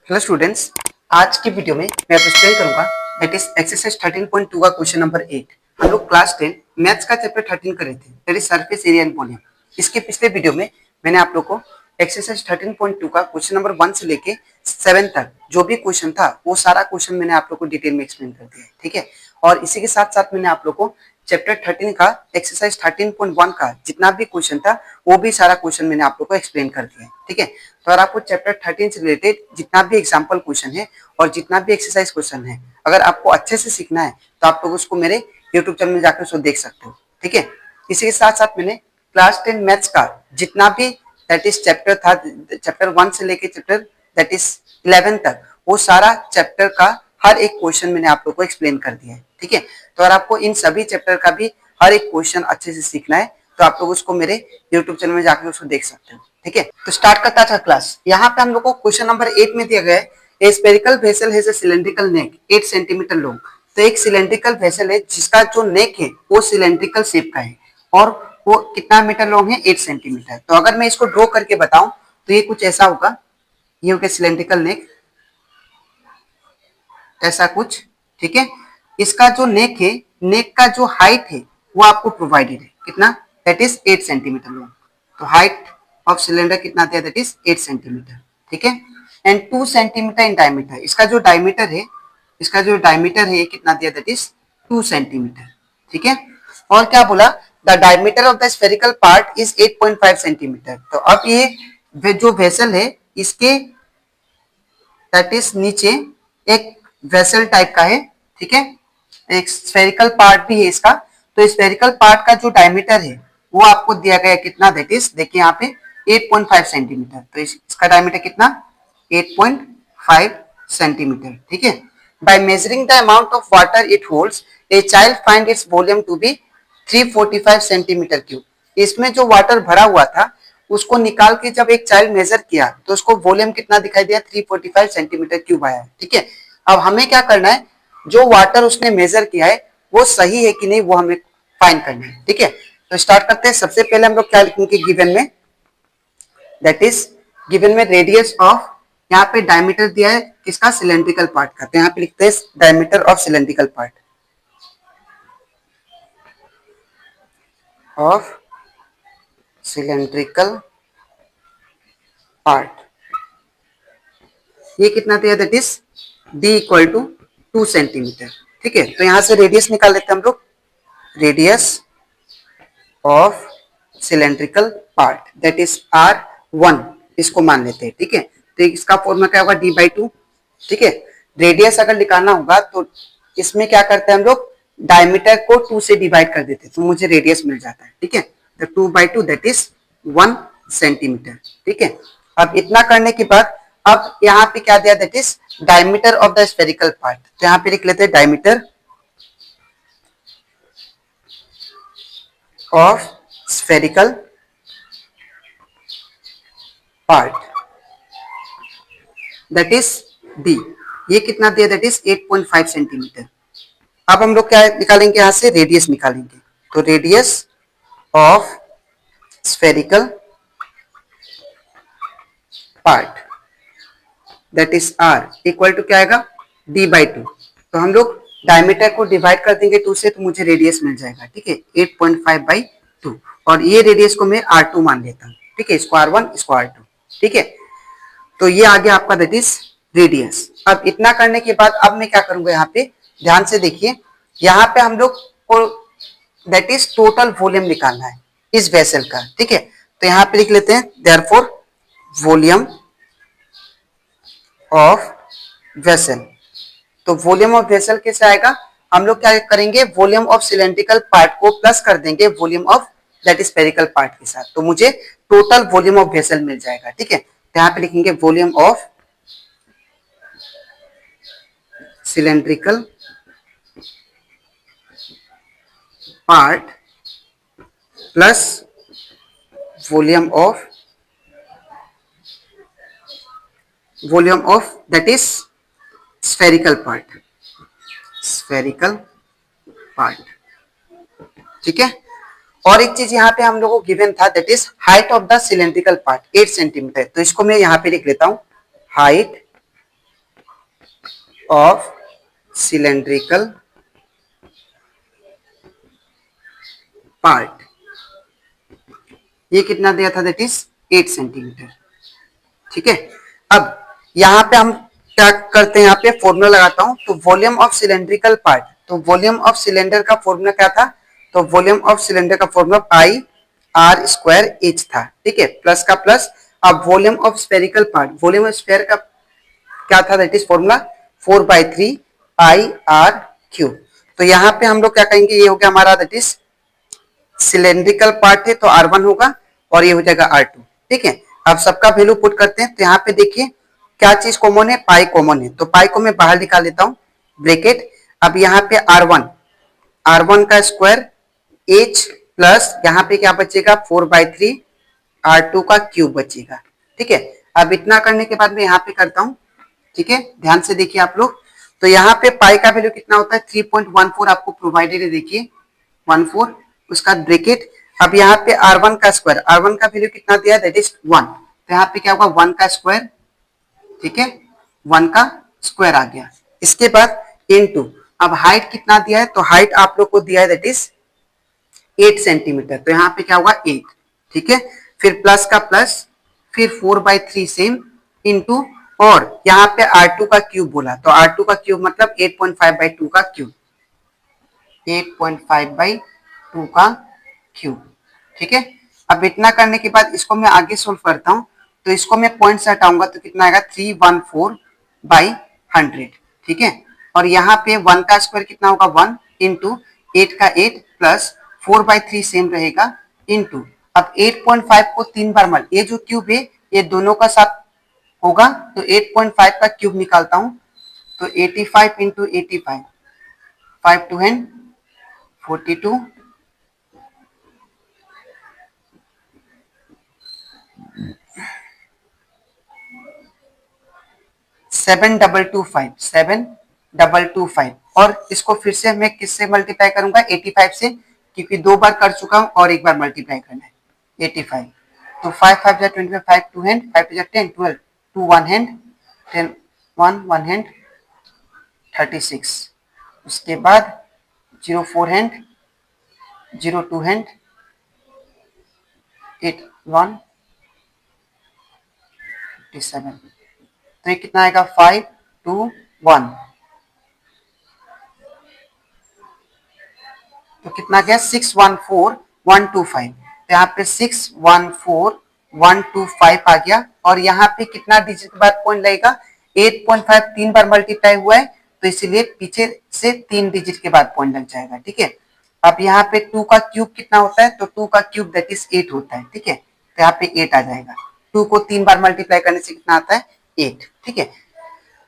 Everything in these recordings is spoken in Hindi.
हेलो स्टूडेंट्स, आज की वीडियो में मैं आपको एक्सप्लेन करूंगा दैट इज एक्सरसाइज 13.2 का क्वेश्चन नंबर 8। हम लोग क्लास 10 मैथ्स का चैप्टर 13 कर रहे थे that is surface area and volume. इसके पिछले वीडियो में मैंने आप लोग को एक्सरसाइज 13.2 का क्वेश्चन नंबर 1 से लेके 7 तक जो भी क्वेश्चन था वो सारा क्वेश्चन मैंने आप लोग को डिटेल में एक्सप्लेन कर दिया है, ठीक है। और इसी के साथ साथ मैंने आप लोग को चैप्टर 13 का एक्सरसाइज 13.1 का जितना भी क्वेश्चन था वो भी सारा क्वेश्चन मैंने आप लोग को एक्सप्लेन कर दिया है, ठीक है। तो अगर आपको चैप्टर 13 से रिलेटेड जितना भी एग्जाम्पल क्वेश्चन है और जितना भी एक्सरसाइज क्वेश्चन है अगर आपको अच्छे से सीखना है तो आप लोग उसको मेरे यूट्यूब चैनल में जाकर उसको देख सकते हो, ठीक है। इसी के साथ साथ मैंने क्लास 10 मैथ्स का जितना भी दैट इज चैप्टर था, चैप्टर 1 से लेके चैप्टर दैट इज 11 तक वो सारा चैप्टर का हर एक क्वेश्चन मैंने आप लोग को एक्सप्लेन कर दिया है, ठीक है। तो अगर आपको इन सभी चैप्टर का भी हर एक क्वेश्चन अच्छे से सीखना है तो आप लोग उसको मेरे यूट्यूब चैनल में जाकर उसको देख सकते हो, ठीक है। तो स्टार्ट करता था क्लास। यहाँ पे हम लोग को क्वेश्चन नंबर 8 में दिया गया है ए spherical vessel has a cylindrical neck 8 centimetre long. तो एक सिलेंड्रिकल वेसल है जिसका जो नेक है वो सिलेंड्रिकल शेप का है और वो कितना मीटर लॉन्ग है 8 सेंटीमीटर। तो अगर मैं इसको ड्रॉ करके बताऊं तो ये कुछ ऐसा होगा, ये हो गया सिलेंड्रिकल नेक, ऐसा कुछ, ठीक है। इसका जो नेक है, नेक का जो हाइट है वो आपको प्रोवाइडेड है कितना, दैट इज 8 सेंटीमीटर लॉन्ग। तो हाइट ऑफ सिलेंडर कितना दिया, दैट इज 8 सेंटीमीटर, ठीक है। एंड 2 सेंटीमीटर इन डायमीटर, इसका जो डायमीटर है, इसका जो डायमीटर है कितना दिया, दैट इज 2 सेंटीमीटर, ठीक है। और क्या बोला, the diameter of the spherical part is 8.5 centimetre. तो अब ये जो वेसल है इसके दैट इज नीचे एक वेसल टाइप का है, ठीक है। एक स्फेरिकल पार्ट भी है इसका। तो स्फेरिकल पार्ट का जो डायमीटर है वो आपको दिया गया कितना, दैट इज देखिए यहाँ पे 8.5 सेंटीमीटर। तो इसका डायमीटर कितना, 8.5 सेंटीमीटर, ठीक है। By measuring the amount of water it holds a child find its volume to be 345 centimetre cube. इसमें जो वाटर भरा हुआ था उसको निकाल के जब एक चाइल्ड मेजर किया तो उसको वॉल्यूम कितना दिखाई दिया, 345 सेंटीमीटर क्यूब आया, ठीक है। अब हमें क्या करना है, जो वाटर उसने मेजर किया है वो सही है कि नहीं वो हमें फाइंड करना है, ठीक है। तो स्टार्ट करते हैं। सबसे पहले हम लोग क्या लिखेंगे गिवन में, दैट इज गिवन में रेडियस ऑफ, यहाँ पे डायमीटर दिया है किसका, सिलेंड्रिकल पार्ट का। तो यहाँ पे लिखते हैं diameter of cylindrical part of cylindrical part, ये कितना दिया, that is d equal to 2 centimetre, ठीक है। तो यहां से रेडियस निकाल लेते हैं हम लोग, radius of cylindrical part that is r1, इसको मान लेते हैं, ठीक है। तो इसका फॉर्मूला क्या होगा, d/2, ठीक है। रेडियस अगर निकालना होगा तो इसमें क्या करते हैं हम लोग, डायमीटर को 2 से डिवाइड कर देते हैं तो मुझे रेडियस मिल जाता है, ठीक है। तो 2/2 दैट इज 1 सेंटीमीटर, ठीक है। अब इतना करने के बाद अब यहाँ पे क्या दिया, that is diameter of the spherical part. तो यहाँ पे लिख लेते हैं diameter of spherical part that is d, ये कितना दिया, दैट इज 8.5 सेंटीमीटर। अब हम लोग क्या निकालेंगे, यहां से रेडियस निकालेंगे। तो radius of spherical part that is r equal to क्या आएगा, d/2। तो हम लोग डायमीटर को डिवाइड कर देंगे 2 से तो मुझे रेडियस मिल जाएगा, ठीक है, 8.5/2। और ये रेडियस को मैं r2 मान लेता हूँ, ठीक है, इसको r1 इसको r2, ठीक है। तो ये आ गया आपका दैट इज रेडियस। अब इतना करने के बाद अब मैं क्या करूंगा, यहाँ पे ध्यान से देखिए, यहाँ पे हम लोग को दैट इज टोटल वॉल्यूम निकालना है इस वेसल का, ठीक है। तो यहाँ पे लिख लेते हैं देयरफॉर वॉल्यूम ऑफ वेसल। तो वॉल्यूम ऑफ वेसल कैसे आएगा, हम लोग क्या करेंगे, वॉल्यूम ऑफ सिलेंड्रिकल पार्ट को प्लस कर देंगे volume of that is spherical part के साथ, तो मुझे टोटल वॉल्यूम ऑफ वेसल मिल जाएगा, ठीक है। तो यहाँ पे लिखेंगे volume of cylindrical part plus volume of that is spherical part, spherical part, ठीक है। और एक चीज यहाँ पे हम लोगों को गिवन था that is height of the cylindrical part 8 centimetre. तो इसको मैं यहाँ पे लिख लेता हूँ, हाइट ऑफ सिलेंड्रिकल पार्ट, ये कितना दिया था, दैट इज 8 सेंटीमीटर। ठीक है, अब यहाँ पे हम क्या करते हैं, यहाँ पे फॉर्मूला लगाता हूं, तो वॉल्यूम ऑफ सिलेंड्रिकल पार्ट, तो वॉल्यूम ऑफ सिलेंडर का फॉर्मूला क्या था, तो वॉल्यूम ऑफ सिलेंडर का formula pi R square H था। ठीक है, प्लस का प्लस। अब volume of spherical part, volume of sphere का क्या था, that is formula 4/3 pi R cube. तो यहाँ पे हम लोग क्या कहेंगे, ये हो गया हमारा दैट इज सिलेंड्रिकल पार्ट है तो R1 होगा और ये हो जाएगा R2। ठीक है, अब सबका वैल्यू पुट करते हैं, तो यहाँ पे देखिए क्या चीज कॉमन है, पाई कॉमन है, तो पाई को मैं बाहर निकाल लेता हूँ ब्रैकेट। अब यहाँ पे R1 का स्क्वायर H प्लस यहाँ पे क्या बचेगा 4/3 R2 का क्यूब बचेगा। ठीक है, अब इतना करने के बाद मैं यहाँ पे करता हूँ। ठीक है, ध्यान से देखिए आप लोग, तो यहाँ पे पाई का वैल्यू कितना होता है 3.14 आपको प्रोवाइडेड है, देखिए 14 उसका ब्रैकेट। अब यहाँ पे R1 का स्क्वायर, R1 का वैल्यू कितना दिया, दैट इज 1, तो यहाँ पे क्या होगा 1 का स्क्वायर। ठीक है, 1 का स्क्वायर आ गया। इसके बाद इनटू, अब हाइट कितना दिया है, तो हाइट आप लोग को दिया है दैट इज 8 सेंटीमीटर, तो यहाँ पे क्या होगा 8। ठीक है, फिर प्लस का प्लस, फिर 4/3 सेम इनटू, और यहाँ पे R2 का क्यूब बोला, तो R2 का क्यूब मतलब 8.5/2 का क्यूब, 8.5/2 का क्यूब। ठीक है, अब इतना करने के बाद इसको मैं आगे सोल्व करता हूँ, तो इसको मैं पॉइंट से हटाऊंगा तो कितना आएगा 314/100। ठीक है, और यहाँ पे 1 का स्क्वायर कितना होगा 1 इंटू 8 का 8 प्लस 4/3 सेम रहेगा इंटू, अब 8.5 को 3 बार मल, ये जो क्यूब है ये दोनों का साथ होगा, तो 8.5 का क्यूब निकालता हूँ, तो 85 इंटू 85, 5 2 42, 7,225, और इसको फिर से मैं किससे मल्टीप्लाई करूंगा 85 से, क्योंकि 2 बार कर चुका हूं और 1 बार मल्टीप्लाई करना है 85, तो 5 5 जा 25, 5 2 हैंड, 5 जा 10, 12, 2 1 हैंड, 10 1 हैंड 36, उसके बाद 0 4 हैंड, 0 2 हैंड, 8 1 57, तो ये कितना आएगा 5 2 1, तो कितना गया 614,125, तो यहाँ पे 614,125 आ गया, और यहाँ पे कितना डिजिट के बाद पॉइंट लगेगा 8.5 3 बार मल्टीप्लाई हुआ है, तो इसीलिए पीछे से 3 डिजिट के बाद पॉइंट लग जाएगा। ठीक है, अब यहाँ पे 2 का क्यूब कितना होता है, तो 2 का क्यूब दैट इज 8 होता है। ठीक है, तो यहाँ पे 8 आ जाएगा, 2 को 3 बार मल्टीप्लाई करने से कितना आता है 8। ठीक है,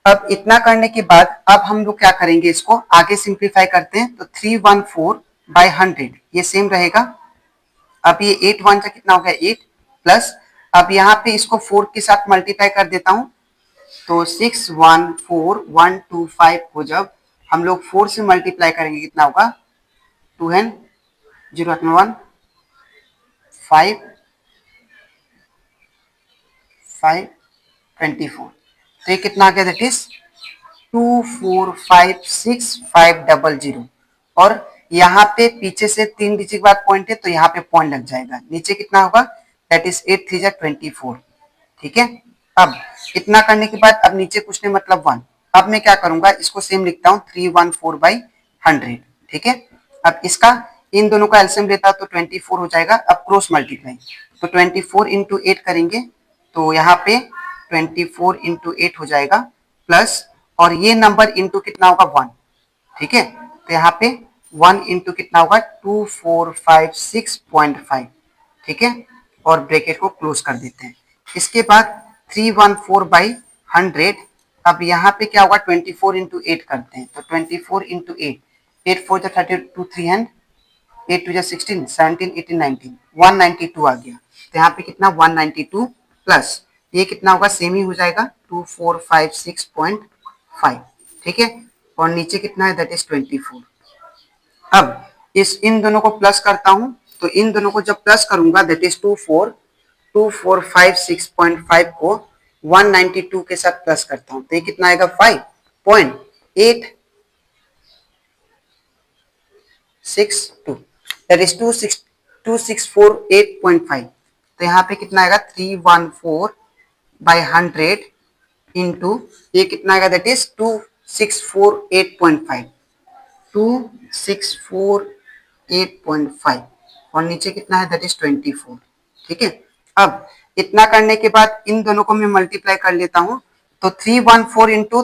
अब इतना करने के बाद अब हम लोग क्या करेंगे, इसको आगे सिंप्लीफाई करते हैं, तो 314/100 ये सेम रहेगा। अब ये 8 1 का कितना हो गया 8 प्लस, अब यहाँ पे इसको 4 के साथ मल्टीप्लाई कर देता हूँ, तो 614,125 को जब हम लोग 4 से मल्टीप्लाई करेंगे कितना होगा 2 है 0 1 5 5 24, तो ये कितना आ गया दैट इज 2456500, और यहाँ पे पीछे से 3 डिजिट के बाद पॉइंट है तो यहाँ पे पॉइंट लग जाएगा, नीचे कितना होगा दैट इज 8 3 24। ठीक है, अब इतना करने के बाद अब नीचे कुछ नहीं मतलब 1, अब मैं क्या करूंगा इसको सेम लिखता हूँ 314/100। ठीक है, अब इसका इन दोनों का एलसीएम लेता तो 24 हो जाएगा। अब क्रॉस मल्टीप्लाई, तो 24 इंटू 8 करेंगे, तो यहाँ पे 24 इंटू 8 हो जाएगा प्लस, और ये नंबर इंटू कितना होगा 1। ठीक है, तो यहाँ पे 1 इंटू कितना होगा 2456.5। ठीक है, और ब्रैकेट को क्लोज कर देते हैं। इसके बाद 314/100, अब यहाँ पे क्या होगा 24 इंटू 8 करते हैं, तो 24 इंटू 8, 8 4 32 3 हैंड, 8 2 16 17 18 19 192 आ गया, तो यहाँ पे कितना 192 प्लस ये कितना होगा सेम ही हो जाएगा 2456.5। ठीक है, और नीचे कितना है दैट इज 24। अब इन दोनों को प्लस करता हूं, तो इन दोनों को जब प्लस करूंगा दैट इज 2456.5 को 192 के साथ प्लस करता हूं, तो ये कितना आएगा 5.5 862 दैट इज 2648.5। तो यहाँ पे कितना आएगा 314/100 इंटू ये कितना आएगा दैट इज 2648.5 2648.5 और नीचे कितना है दैट इज 24। ठीक है, अब इतना करने के बाद इन दोनों को मैं मल्टीप्लाई कर लेता हूं तो 314 इंटू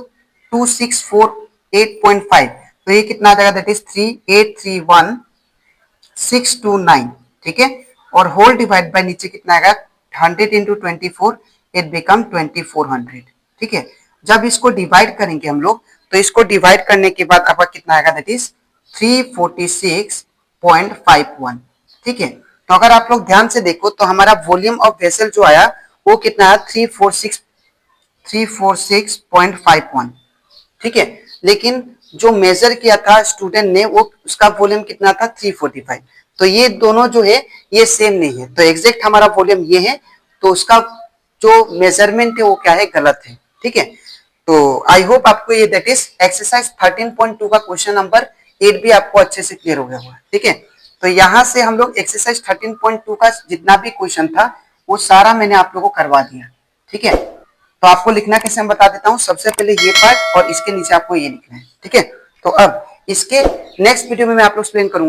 2648.5 तो ये कितना आ जाएगा दैट इज 3831629। ठीक है, और होल डिवाइड बाय नीचे कितना आएगा 100 इंटू 24 इट बिकम 2400। ठीक है, जब इसको डिवाइड करेंगे हम लोग तो इसको डिवाइड करने के बाद आपका कितना आएगा दैट इज 346.51। ठीक है, तो अगर आप लोग ध्यान से देखो तो हमारा वॉल्यूम ऑफ वेसल जो आया वो कितना है 346.51। ठीक है, लेकिन जो मेजर किया था स्टूडेंट ने वो उसका वॉल्यूम कितना था 345। तो ये दोनों जो है ये सेम नहीं है, तो एग्जैक्ट हमारा वॉल्यूम ये है, तो उसका जो मेजरमेंट है वो क्या है गलत है। ठीक है, तो आई होप आपको ये दैट इज एक्सरसाइज 13.2 का क्वेश्चन नंबर 8 भी आपको अच्छे से क्लियर हो गया होगा। ठीक है, तो यहां से हम लोग एक्सरसाइज 13.2 का जितना भी क्वेश्चन था वो सारा मैंने आप लोगों को करवा दिया। ठीक है, तो आपको लिखना कैसे हम बता देता हूँ। सबसे पहले ये पार्ट और इसके नीचे आपको ये लिखना है। ठीक है, तो अब इसके नेक्स्ट वीडियो में मैं आप लोग एक्सप्लेन करूंगा।